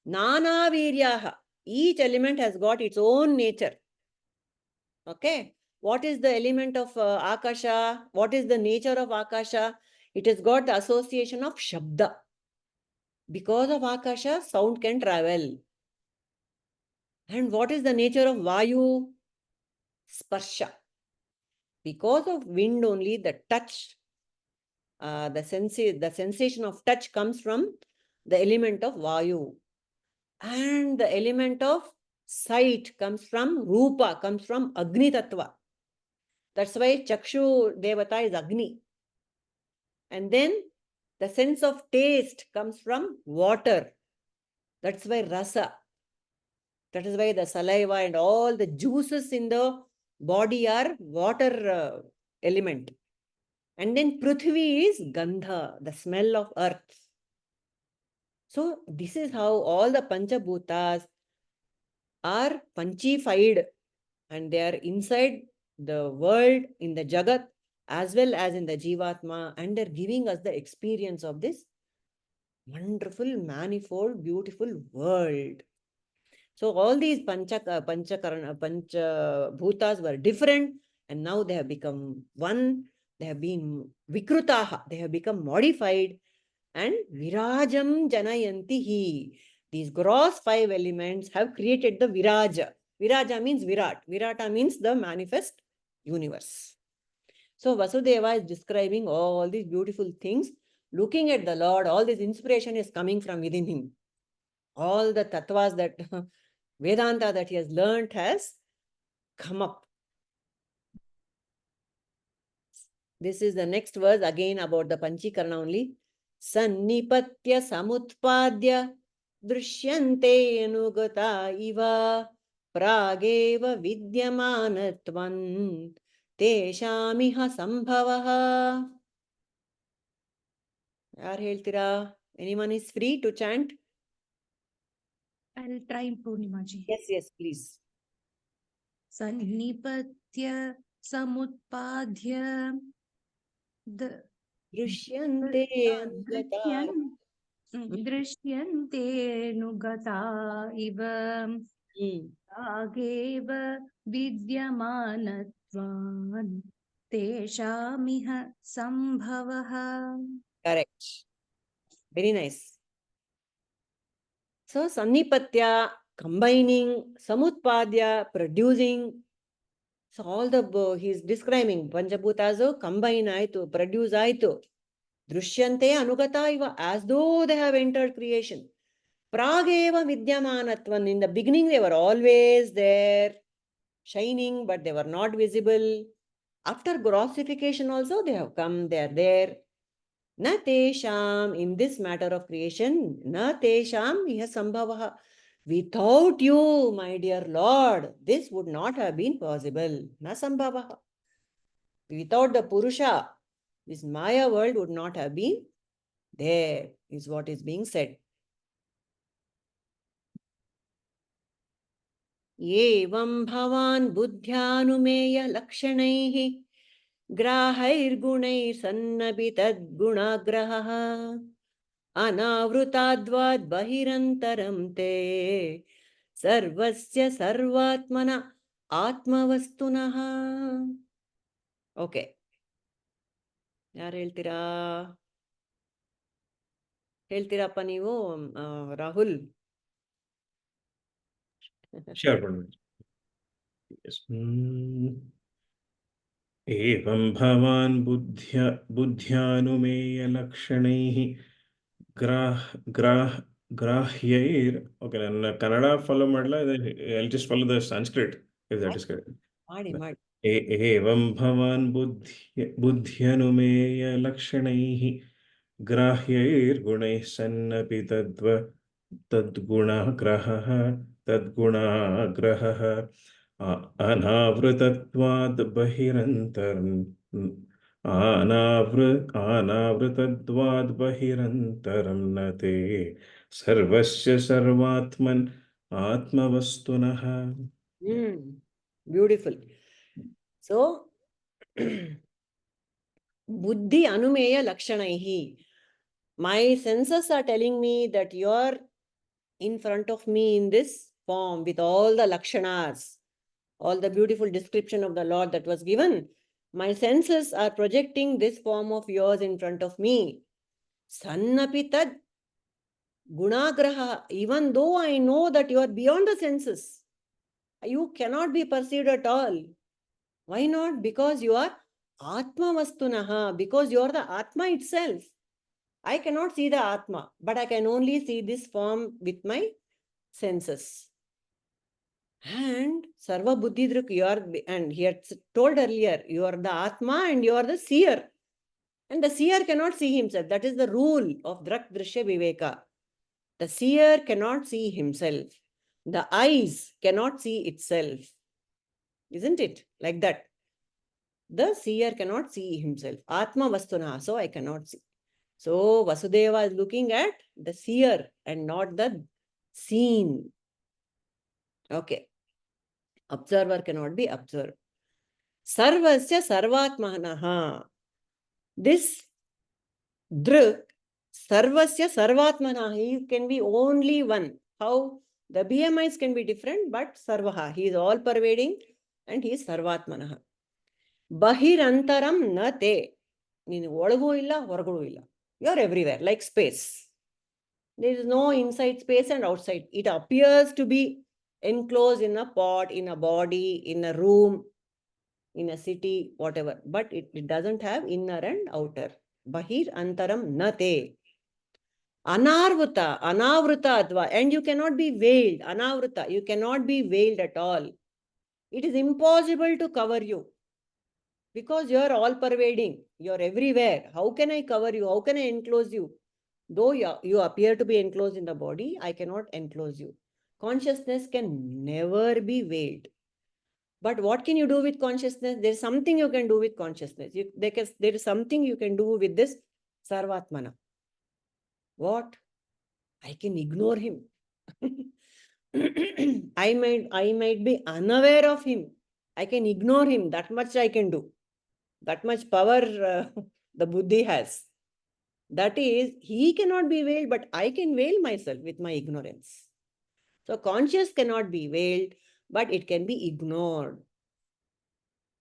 Nana Viryaha. Each element has got its own nature. Okay. What is the element of Akasha? What is the nature of Akasha? It has got the association of Shabda. Because of Akasha, sound can travel. And what is the nature of Vayu? Sparsha. Because of wind only, the touch, the sensation of touch comes from the element of Vayu. And the element of sight comes from Rupa, comes from Agni Tattva. That's why Chakshu Devata is Agni. And then the sense of taste comes from water. That's why Rasa. That is why the saliva and all the juices in the body are water element. And then Prithvi is Gandha, the smell of earth. So this is how all the Panchabhutas are panchified and they are inside the world, in the Jagat, as well as in the Jivatma, and they're giving us the experience of this wonderful, manifold, beautiful world. So all these Panchabhutas were different, and now they have become one. They have been Vikrutaha, they have become modified, and Virajam Janayantihi. These gross 5 elements have created the Viraja. Viraja means Virat. Virata means the manifest universe. So Vasudeva is describing all these beautiful things. Looking at the Lord, all this inspiration is coming from within him. All the tattvas that Vedanta that he has learnt has come up. This is the next verse again about the Panchikarana only. Sannipatya samutpadya drishyante anugata iva prageva vidyamanatvan teshamiha sambhavaha. Yaar heltira? Anyone is free to chant? I'll try, Purnimaji. Yes, please. Sannipatya samutpadya Drishyante anugata. Drishyante nugata iva ageva vidyamanatvan teshamiha sambhavaha. Correct. Very nice. So, Sannipatya, combining, samutpadya, producing. So all the, he's describing, Panchabhutasu combine aitu, produce aitu. Drishyante anugata iva, as though they have entered creation. Prageva vidyamanatvan, in the beginning they were always there, shining, but they were not visible. After grossification also they have come, they are there. Na tesham, in this matter of creation, na tesham iha sambhavaha. Without you, my dear Lord, this would not have been possible. Na sambhavaha. Without the Purusha, this Maya world would not have been there, is what is being said. Evam bhavan buddhyanumeya lakshanaihi grahairgunair sannabitad gunagraha anavrutadvad bahirantaram te sarvasya sarvatmana atmavastunaha. Okay. ಯಾರು ಹೇಳ್ತೀರಾ? ಹೇಳ್ತೀರಪ್ಪ ನೀವು, Rahul? Sure, Pandit. Yes. एवं भवान् बुद्ध्यानुमेय लक्षणैः ग्राह्यैर. Okay, ನನ್ನ Kannada follow ಮಾಡಲ್ಲ. I'll just follow the Sanskrit if that is correct. ಮಾಡಿ ಮಾಡಿ. एवं भवान् बुद्ध्यनुमेय लक्षणैः ग्राह्यैर्गुणैः सन्नपि तद्गुणाग्रहः अनावृतत्वाद् बहिरन्तरं न ते सर्वस्य सर्वात्मन् आत्मवस्तुनः. Beautiful. So, buddhi anumeya lakshanaihi. My senses are telling me that you are in front of me in this form with all the lakshanas, all the beautiful description of the Lord that was given. My senses are projecting this form of yours in front of me. Sannapi tad gunagraha. Even though I know that you are beyond the senses, you cannot be perceived at all. Why not? Because you are Atma Vastunaha, because you are the Atma itself. I cannot see the Atma, but I can only see this form with my senses. And Sarva Buddhidruk, you are, and he had told earlier, you are the Atma and you are the seer. And the seer cannot see himself. That is the rule of Drak Drishya Viveka. The seer cannot see himself. The eyes cannot see itself. Isn't it? Like that. The seer cannot see himself. Atma Vastuna. So I cannot see. So Vasudeva is looking at the seer and not the seen. Okay. Observer cannot be observed. Sarvasya Sarvatmanaha. This Drik, Sarvasya Sarvatmanaha, he can be only one. How? The BMIs can be different, but Sarvaha, he is all pervading and he is Sarvatmanaha. Bahirantaram na te. Odgu illa, horgadu illa. You are everywhere, like space. There is no inside space and outside. It appears to be enclosed in a pot, in a body, in a room, in a city, whatever. But it doesn't have inner and outer. Bahir antaram na te. Anarvuta, anavruta adva. And you cannot be veiled. Anavruta, you cannot be veiled at all. It is impossible to cover you. Because you are all pervading. You are everywhere. How can I cover you? How can I enclose you? Though you appear to be enclosed in the body, I cannot enclose you. Consciousness can never be veiled. But what can you do with consciousness? There is something you can do with consciousness. There is something you can do with this Sarvatmana. What? I can ignore him. I might be unaware of him. I can ignore him. That much I can do. That much power the buddhi has. That is, he cannot be veiled, but I can veil myself with my ignorance. So conscious cannot be veiled, but it can be ignored.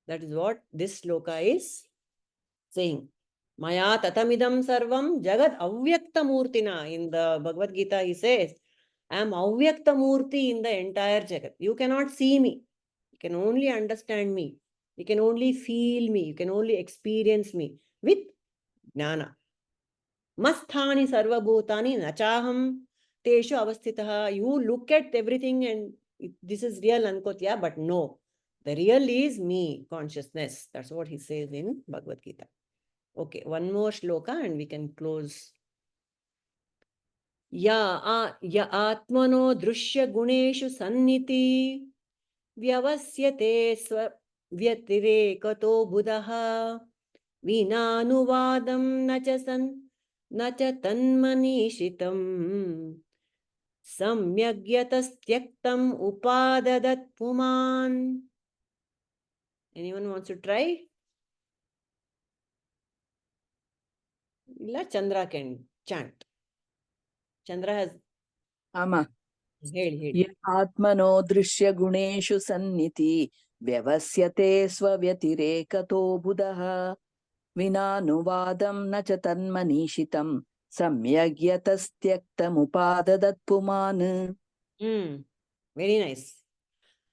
That is what this sloka is saying. Maya tatamidam sarvam jagad avyakta murtina. In the Bhagavad Gita, he says, I am avyakta murti in the entire jagat. You cannot see me. You can only understand me. You can only feel me. You can only experience me with jnana. Masthani sarvabhutani nachaham teshu avasthitaha. You look at everything and this is real, ankotya, but no. The real is me, consciousness. That's what he says in Bhagavad Gita. Okay, one more shloka and we can close. Ya atmano drushya guneshu sanniti vyavasyate swa vyatirekато buddha vinanuvadam nacha tanmanishitam samyagyatastyaktam upadadat puman. Anyone wants to try? Illa Chandra can chant. Chandra has Ama. heard. य आत्मनो दृश्यगुणेषु सन्निति व्यवस्यते स्वव्यतिरेकतो बुधः विनानुवादं न च तन्मनीषितं सम्यग्यतस्त्यक्तमुपाददत् पुमान्. Very nice.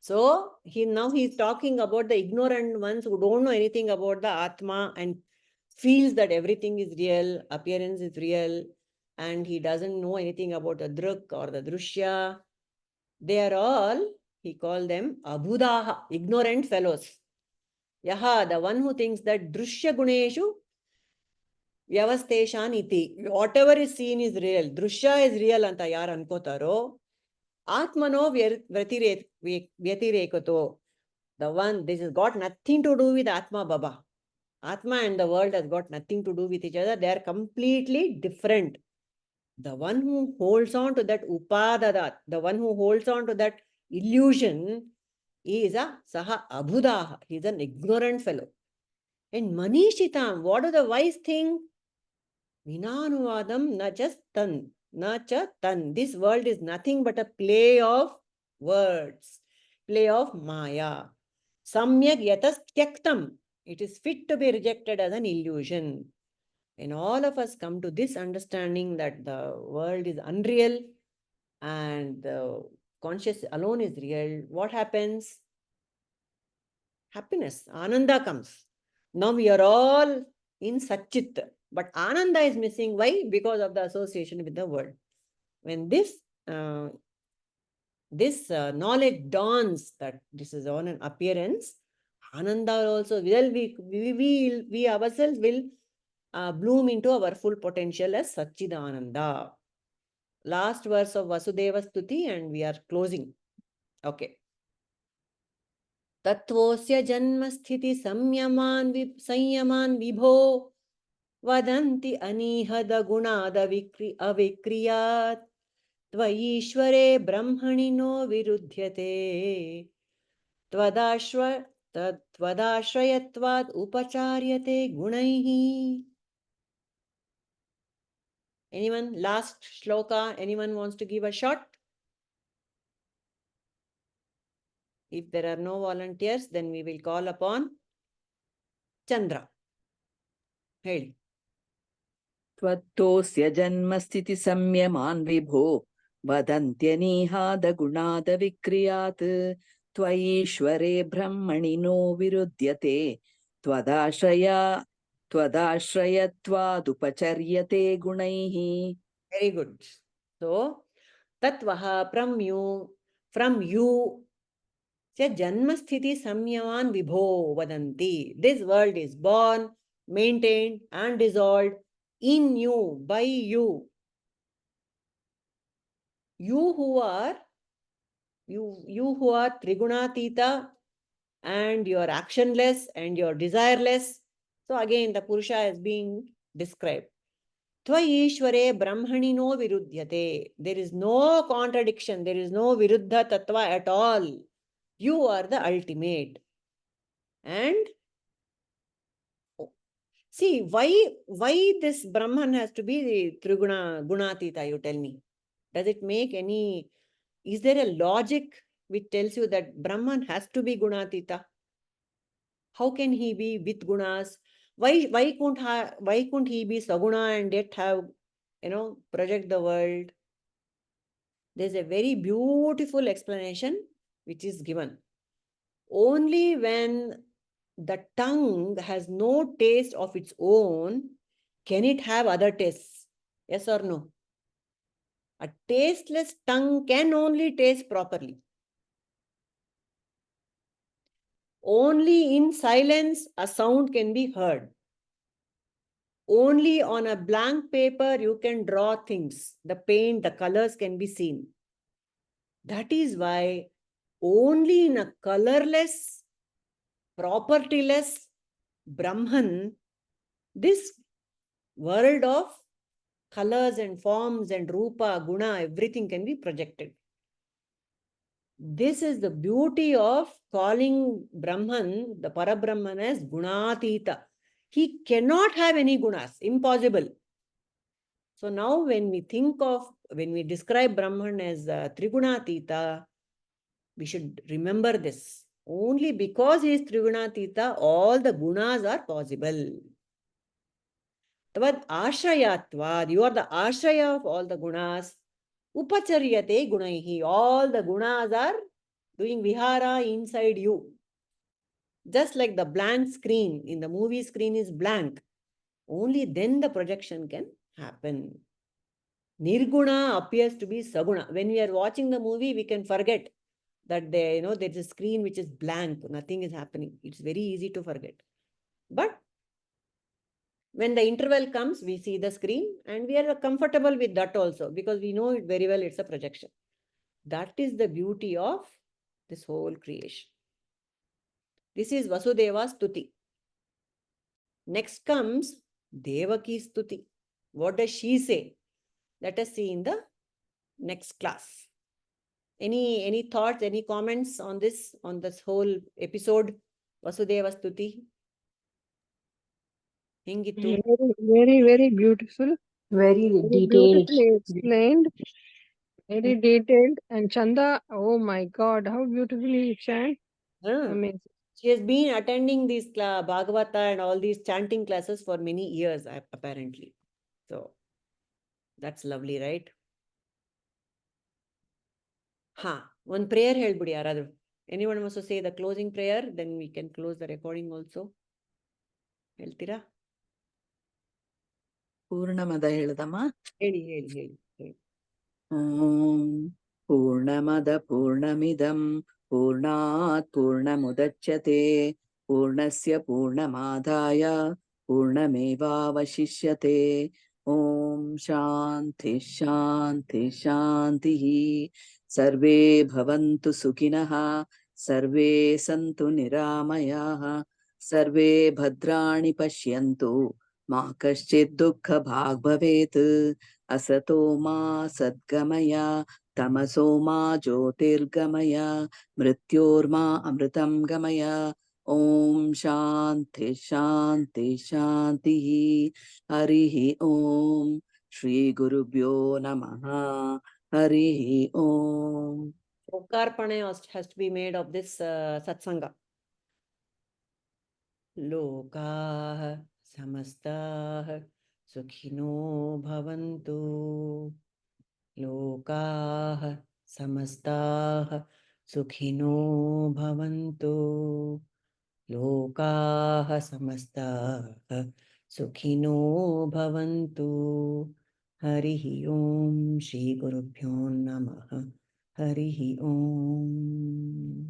So now he's talking about the ignorant ones who don't know anything about the Atma and feels that everything is real, appearance is real, and he doesn't know anything about the Druk or the Drushya. They are all, he called them Abhudaha, ignorant fellows. Yaha, the one who thinks that Drushya Guneshu Vyavasteshan iti. Whatever is seen is real. Drushya is real anta yar ankotaro. Atmano vyatirekoto. The one, this has got nothing to do with Atma Baba. Atma and the world has got nothing to do with each other. They are completely different. The one who holds on to that upadadat, the one who holds on to that illusion is a saha abhudaha. He is an ignorant fellow. And manishitam, what do the wise think? Vinanuvadam na just tan, na cha tan. This world is nothing but a play of words, play of maya. Samyak yatas tyaktam. It is fit to be rejected as an illusion. When all of us come to this understanding that the world is unreal and the conscious alone is real, what happens? Happiness, ananda comes. Now we are all in Satchit, but ananda is missing. Why? Because of the association with the world. When this knowledge dawns that this is on an appearance, ananda also will we ourselves will bloom into our full potential as Satchidananda. Last verse of Vasudeva Stuti and we are closing. Okay. Tattvosya janmasthiti samyaman vibho vadanti anihada gunada avikriyat tvayishvare brahmanino virudhyate tvadashrayatvad upacharyate gunaihi. Anyone? Last shloka. Anyone wants to give a shot? If there are no volunteers, then we will call upon Chandra. Hey. त्वत्तोऽस्य जन्मस्थिति संयमान् विभो वदन्त्यनीहादगुणादविक्रियात् त्वयीश्वरे ब्रह्मणिनो विरुध्यते त्वदाश्रयत्वादुपचर्यते गुणैः. Very good. So, Tatvaha from you, Janmasthiti Samyaman Vibho Vadanti. This world is born, maintained, and dissolved in you, by you. You who are Trigunatita and you are actionless and you are desireless. So again, the Purusha is being described. Tvayishvare brahmanino virudhyate. There is no contradiction. There is no viruddha tattva at all. You are the ultimate. And see, why this Brahman has to be the Triguna Gunatita, you tell me? Does it make any, is there a logic which tells you that Brahman has to be Gunatita? How can he be with gunas? Why couldn't he be Saguna and yet have, project the world? there's a very beautiful explanation which is given. Only when the tongue has no taste of its own can it have other tastes. Yes or no? A tasteless tongue can only taste properly. Only in silence a sound can be heard. Only on a blank paper you can draw things. The paint, the colors can be seen. That is why only in a colorless, propertyless Brahman, this world of colors and forms and rupa, guna, everything can be projected. This is the beauty of calling Brahman, the Parabrahman, as Gunatita. He cannot have any gunas, impossible. So now when we describe Brahman as Trigunatita, we should remember this. Only because he is Trigunatita, all the gunas are possible. Tavad ashrayatvad, you are the ashraya of all the gunas. Upacharyate gunaihi, all the gunas are doing vihara inside you. Just like the blank screen in the movie screen is blank, only then the projection can happen. Nirguna appears to be saguna. When we are watching the movie, we can forget that there's a screen which is blank, nothing is happening. It's very easy to forget. But when the interval comes, we see the screen and we are comfortable with that also because we know it very well, it's a projection. That is the beauty of this whole creation. This is Vasudeva's stuti. Next comes Devaki's stuti. What does she say? Let us see in the next class. Any thoughts, any comments on this whole episode, Vasudeva Stuti? Hingitu. Very, very beautiful. Very Very detailed. beautifully explained. Very detailed. And Chanda, oh my God, how beautifully you chant. Amazing. She has been attending these Bhagavata and all these chanting classes for many years, apparently. So, that's lovely, right? One prayer helbudi yaradru. Anyone wants to say the closing prayer? Then we can close the recording also. Heltira? ಪೂರ್ಣಮದ ಹೇಳ್ದಮ್ಮ. ಹೇಳಿ. ಪೂರ್ಣಮದ ಪೂರ್ಣಮಿದಂ ಪೂರ್ಣಾತ್ ಪೂರ್ಣಮುದಚ್ಯತೆ ಪೂರ್ಣಸ್ಯ ಪೂರ್ಣಮಾದಾಯ ಪೂರ್ಣಮೇವಾವಶಿಷ್ಯತೆ. ಓಂ ಶಾಂತಿ ಶಾಂತಿ ಶಾಂತಿ. ಸರ್ವೇ ಭವಂತು ಸುಖಿನಃ, ಸರ್ವೇ ಸಂತು ನಿರಾಮಯಾಃ, ಸರ್ವೇ ಭದ್ರಾಣಿ ಪಶ್ಯಂತು, ಮಾ ಕಶ್ಚಿತ್ ದುಃಖ ಭಾಗ್ ಭವೇತ್. असतो मा सद्गमय, तमसो मा ज्योतिर्गमय, मृत्योर्मा अमृतं गमय. ओम शांति शांति शांति. हरिः ओम. श्री गुरुभ्यो नमः. हरिः ओम. Lokarpane has to be made of this satsanga. Lokah samastah Sukhino bhavantu. Lokah samastah Sukhino bhavantu. Lokah samastah Sukhino bhavantu. Harihi Om. Shri Gurubhyo Namaha. Harihi Om.